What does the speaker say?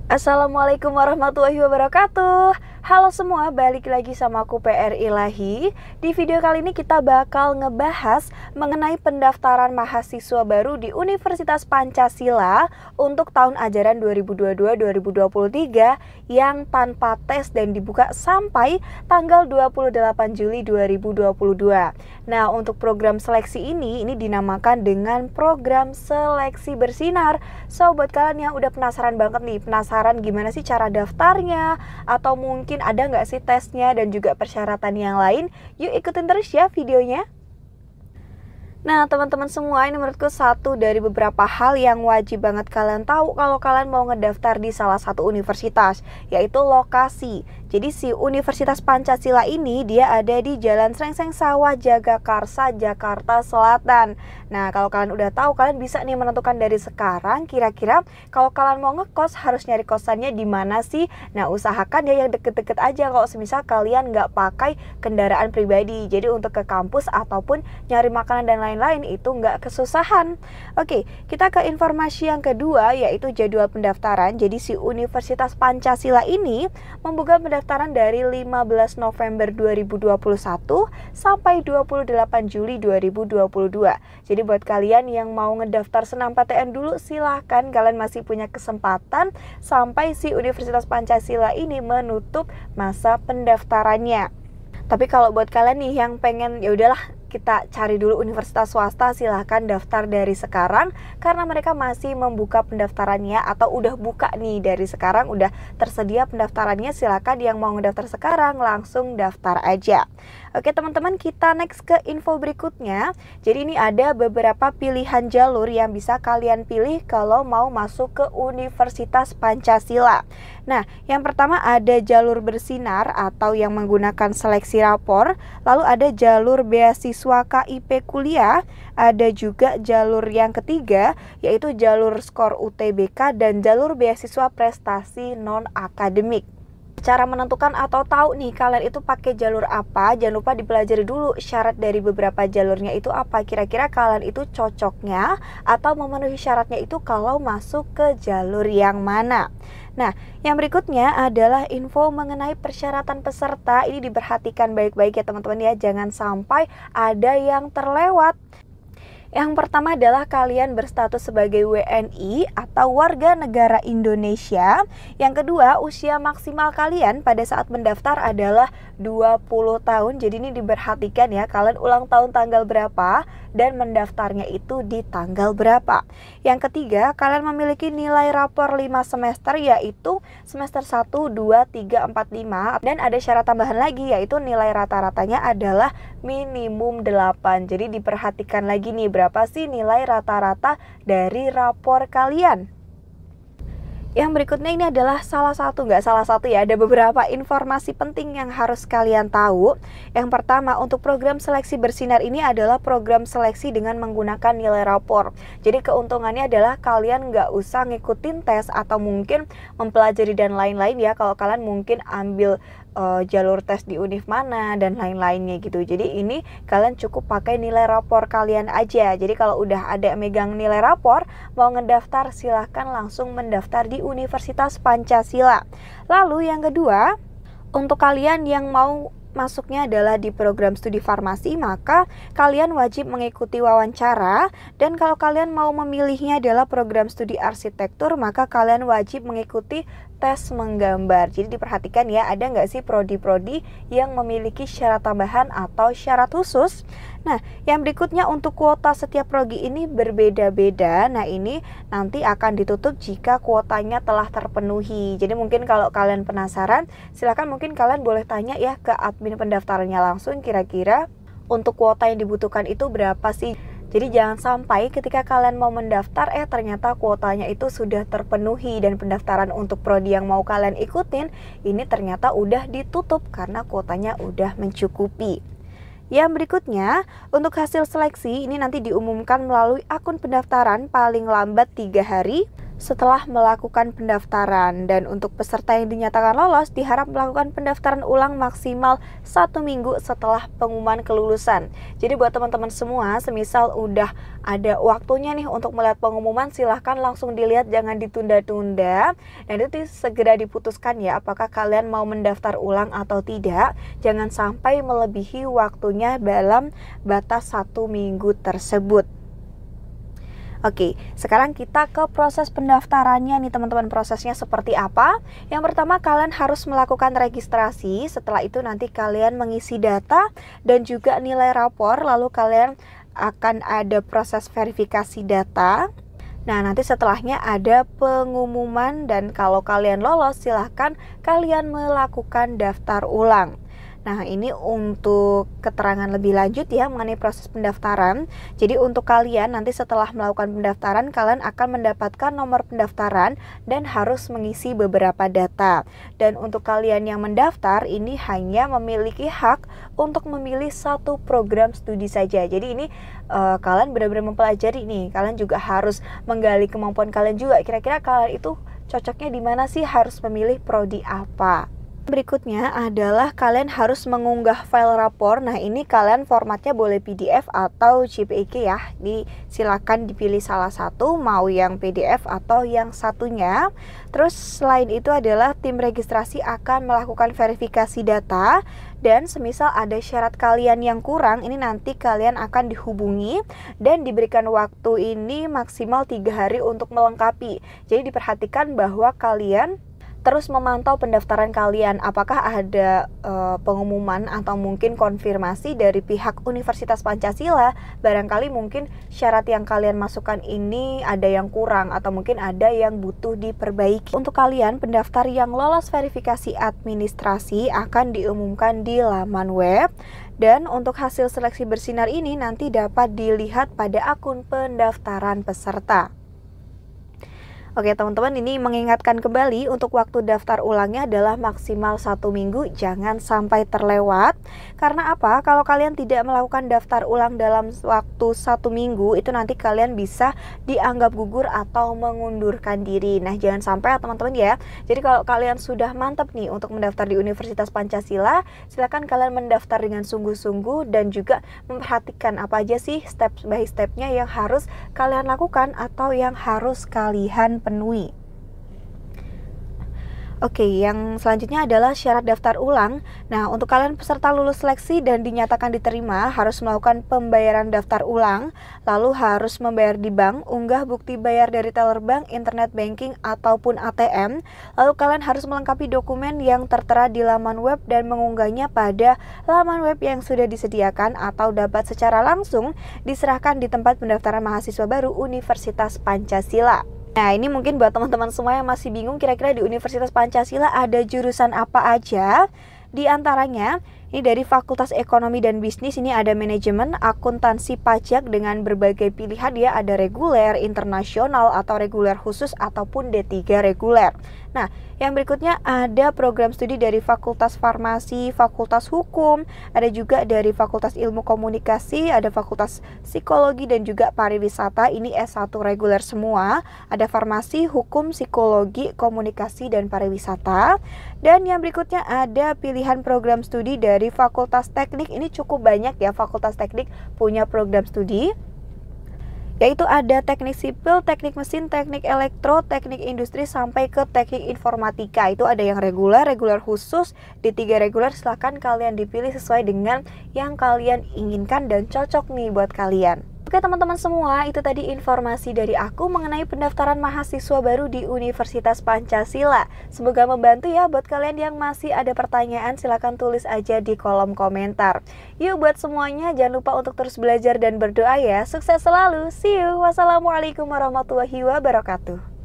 Assalamualaikum warahmatullahi wabarakatuh. Halo semua, balik lagi sama aku PR Ilahi. Di video kali ini kita bakal ngebahas mengenai pendaftaran mahasiswa baru di Universitas Pancasila untuk tahun ajaran 2022-2023 yang tanpa tes dan dibuka sampai tanggal 28 Juli 2022. Nah, untuk program seleksi ini dinamakan dengan program seleksi bersinar. So, buat kalian yang udah penasaran banget nih, penasaran gimana sih cara daftarnya, atau mungkin ada nggak sih tesnya dan juga persyaratan yang lain, yuk ikutin terus ya videonya. Nah, teman-teman semua, ini menurutku satu dari beberapa hal yang wajib banget kalian tahu kalau kalian mau ngedaftar di salah satu universitas, yaitu lokasi. Jadi si Universitas Pancasila ini dia ada di Jalan Srengseng Sawah, Jagakarsa, Jakarta Selatan. Nah, kalau kalian udah tahu, kalian bisa nih menentukan dari sekarang kira-kira kalau kalian mau ngekos harus nyari kosannya di mana sih. Nah, usahakan ya yang deket-deket aja kalau semisal kalian nggak pakai kendaraan pribadi. Jadi untuk ke kampus ataupun nyari makanan dan lain-lain itu nggak kesusahan. Oke, kita ke informasi yang kedua, yaitu jadwal pendaftaran. Jadi si Universitas Pancasila ini membuka pendaftaran dari 15 November 2021 sampai 28 Juli 2022. Jadi buat kalian yang mau ngedaftar SNMPTN dulu, silahkan, kalian masih punya kesempatan sampai si Universitas Pancasila ini menutup masa pendaftarannya. Tapi kalau buat kalian nih yang pengen ya udahlah kita cari dulu universitas swasta, silahkan daftar dari sekarang karena mereka masih membuka pendaftarannya atau udah buka nih dari sekarang, udah tersedia pendaftarannya. Silahkan yang mau ngedaftar sekarang langsung daftar aja. Oke teman-teman, kita next ke info berikutnya. Jadi ini ada beberapa pilihan jalur yang bisa kalian pilih kalau mau masuk ke Universitas Pancasila. Nah, yang pertama ada jalur bersinar atau yang menggunakan seleksi rapor. Lalu ada jalur beasiswa KIP kuliah. Ada juga jalur yang ketiga, yaitu jalur skor UTBK dan jalur beasiswa prestasi non-akademik. Cara menentukan atau tahu nih kalian itu pakai jalur apa, jangan lupa dipelajari dulu syarat dari beberapa jalurnya itu apa. Kira-kira kalian itu cocoknya atau memenuhi syaratnya itu kalau masuk ke jalur yang mana. Nah, yang berikutnya adalah info mengenai persyaratan peserta. Ini diperhatikan baik-baik ya teman-teman ya, jangan sampai ada yang terlewat. Yang pertama adalah kalian berstatus sebagai WNI atau warga negara Indonesia. Yang kedua, usia maksimal kalian pada saat mendaftar adalah 20 tahun. Jadi ini diperhatikan ya, kalian ulang tahun tanggal berapa dan mendaftarnya itu di tanggal berapa. Yang ketiga, kalian memiliki nilai rapor 5 semester, yaitu semester 1, 2, 3, 4, 5. Dan ada syarat tambahan lagi, yaitu nilai rata-ratanya adalah minimum 8. Jadi diperhatikan lagi nih, berapa sih nilai rata-rata dari rapor kalian. Yang berikutnya ini adalah salah satu ya, ada beberapa informasi penting yang harus kalian tahu. Yang pertama, untuk program seleksi bersinar ini adalah program seleksi dengan menggunakan nilai rapor. Jadi keuntungannya adalah kalian nggak usah ngikutin tes atau mungkin mempelajari dan lain-lain ya. Kalau kalian mungkin ambil jalur tes di univ mana dan lain-lainnya gitu. Jadi ini kalian cukup pakai nilai rapor kalian aja. Jadi kalau udah ada megang nilai rapor, mau ngedaftar silahkan langsung mendaftar di Universitas Pancasila. Lalu yang kedua, untuk kalian yang mau masuknya adalah di program studi farmasi, maka kalian wajib mengikuti wawancara. Dan kalau kalian mau memilihnya adalah program studi arsitektur, maka kalian wajib mengikuti tes menggambar. Jadi diperhatikan ya, ada nggak sih prodi-prodi yang memiliki syarat tambahan atau syarat khusus. Nah, yang berikutnya untuk kuota setiap prodi ini berbeda-beda. Nah, ini nanti akan ditutup jika kuotanya telah terpenuhi. Jadi mungkin kalau kalian penasaran, silakan mungkin kalian boleh tanya ya ke admin pendaftarannya langsung, kira-kira untuk kuota yang dibutuhkan itu berapa sih. Jadi jangan sampai ketika kalian mau mendaftar ternyata kuotanya itu sudah terpenuhi dan pendaftaran untuk prodi yang mau kalian ikutin ini ternyata udah ditutup karena kuotanya udah mencukupi. Yang berikutnya, untuk hasil seleksi ini nanti diumumkan melalui akun pendaftaran paling lambat 3 hari setelah melakukan pendaftaran. Dan untuk peserta yang dinyatakan lolos diharap melakukan pendaftaran ulang maksimal 1 minggu setelah pengumuman kelulusan. Jadi buat teman-teman semua, semisal udah ada waktunya nih untuk melihat pengumuman, silahkan langsung dilihat, jangan ditunda-tunda. Dan itu segera diputuskan ya, apakah kalian mau mendaftar ulang atau tidak. Jangan sampai melebihi waktunya dalam batas 1 minggu tersebut. Oke, sekarang kita ke proses pendaftarannya nih teman-teman. Prosesnya seperti apa? Yang pertama, kalian harus melakukan registrasi. Setelah itu nanti kalian mengisi data dan juga nilai rapor. Lalu kalian akan ada proses verifikasi data. Nah, nanti setelahnya ada pengumuman, dan kalau kalian lolos silahkan kalian melakukan daftar ulang. Nah, ini untuk keterangan lebih lanjut ya mengenai proses pendaftaran. Jadi untuk kalian nanti setelah melakukan pendaftaran, kalian akan mendapatkan nomor pendaftaran dan harus mengisi beberapa data. Dan untuk kalian yang mendaftar, ini hanya memiliki hak untuk memilih satu program studi saja. Jadi ini kalian benar-benar mempelajari nih. Kalian juga harus menggali kemampuan kalian juga. Kira-kira kalian itu cocoknya di mana sih, harus memilih prodi apa. Berikutnya adalah kalian harus mengunggah file rapor. Nah, ini kalian formatnya boleh PDF atau JPG ya. Silakan dipilih salah satu, mau yang PDF atau yang satunya. Terus selain itu adalah tim registrasi akan melakukan verifikasi data. Dan semisal ada syarat kalian yang kurang, ini nanti kalian akan dihubungi dan diberikan waktu ini maksimal 3 hari untuk melengkapi. Jadi diperhatikan bahwa kalian terus memantau pendaftaran kalian, apakah ada pengumuman atau mungkin konfirmasi dari pihak Universitas Pancasila. Barangkali mungkin syarat yang kalian masukkan ini ada yang kurang atau mungkin ada yang butuh diperbaiki. Untuk kalian pendaftar yang lolos verifikasi administrasi akan diumumkan di laman web. Dan untuk hasil seleksi bersinar ini nanti dapat dilihat pada akun pendaftaran peserta. Oke teman-teman, ini mengingatkan kembali untuk waktu daftar ulangnya adalah maksimal 1 minggu, jangan sampai terlewat. Karena apa? Kalau kalian tidak melakukan daftar ulang dalam waktu 1 minggu, itu nanti kalian bisa dianggap gugur atau mengundurkan diri. Nah, jangan sampai ya teman-teman ya. Jadi kalau kalian sudah mantap nih untuk mendaftar di Universitas Pancasila, silakan kalian mendaftar dengan sungguh-sungguh dan juga memperhatikan apa aja sih step by stepnya yang harus kalian lakukan atau yang harus kalian penuhi. Oke, yang selanjutnya adalah syarat daftar ulang. Nah, untuk kalian peserta lulus seleksi dan dinyatakan diterima, harus melakukan pembayaran daftar ulang, lalu harus membayar di bank, unggah bukti bayar dari teller bank, internet banking, ataupun ATM. Lalu kalian harus melengkapi dokumen yang tertera di laman web dan mengunggahnya pada laman web yang sudah disediakan atau dapat secara langsung diserahkan di tempat pendaftaran mahasiswa baru Universitas Pancasila. Nah, ini mungkin buat teman-teman semua yang masih bingung kira-kira di Universitas Pancasila ada jurusan apa aja. Di antaranya, ini dari Fakultas Ekonomi dan Bisnis, ini ada manajemen, akuntansi, pajak dengan berbagai pilihan ya, ada reguler, internasional, atau reguler khusus, ataupun D3 reguler. Nah, yang berikutnya ada program studi dari Fakultas Farmasi, Fakultas Hukum, ada juga dari Fakultas Ilmu Komunikasi, ada Fakultas Psikologi dan juga Pariwisata, ini S1 reguler semua, ada Farmasi, Hukum, Psikologi, Komunikasi, dan Pariwisata. Dan yang berikutnya ada pilihan program studi dari Fakultas Teknik, ini cukup banyak ya, Fakultas Teknik punya program studi, yaitu ada teknik sipil, teknik mesin, teknik elektro, teknik industri, sampai ke teknik informatika. Itu ada yang reguler, reguler khusus, D3 reguler. Silahkan kalian dipilih sesuai dengan yang kalian inginkan dan cocok nih buat kalian. Oke teman-teman semua, itu tadi informasi dari aku mengenai pendaftaran mahasiswa baru di Universitas Pancasila. Semoga membantu ya buat kalian yang masih ada pertanyaan, silahkan tulis aja di kolom komentar. Yuk buat semuanya, jangan lupa untuk terus belajar dan berdoa ya. Sukses selalu, see you. Wassalamualaikum warahmatullahi wabarakatuh.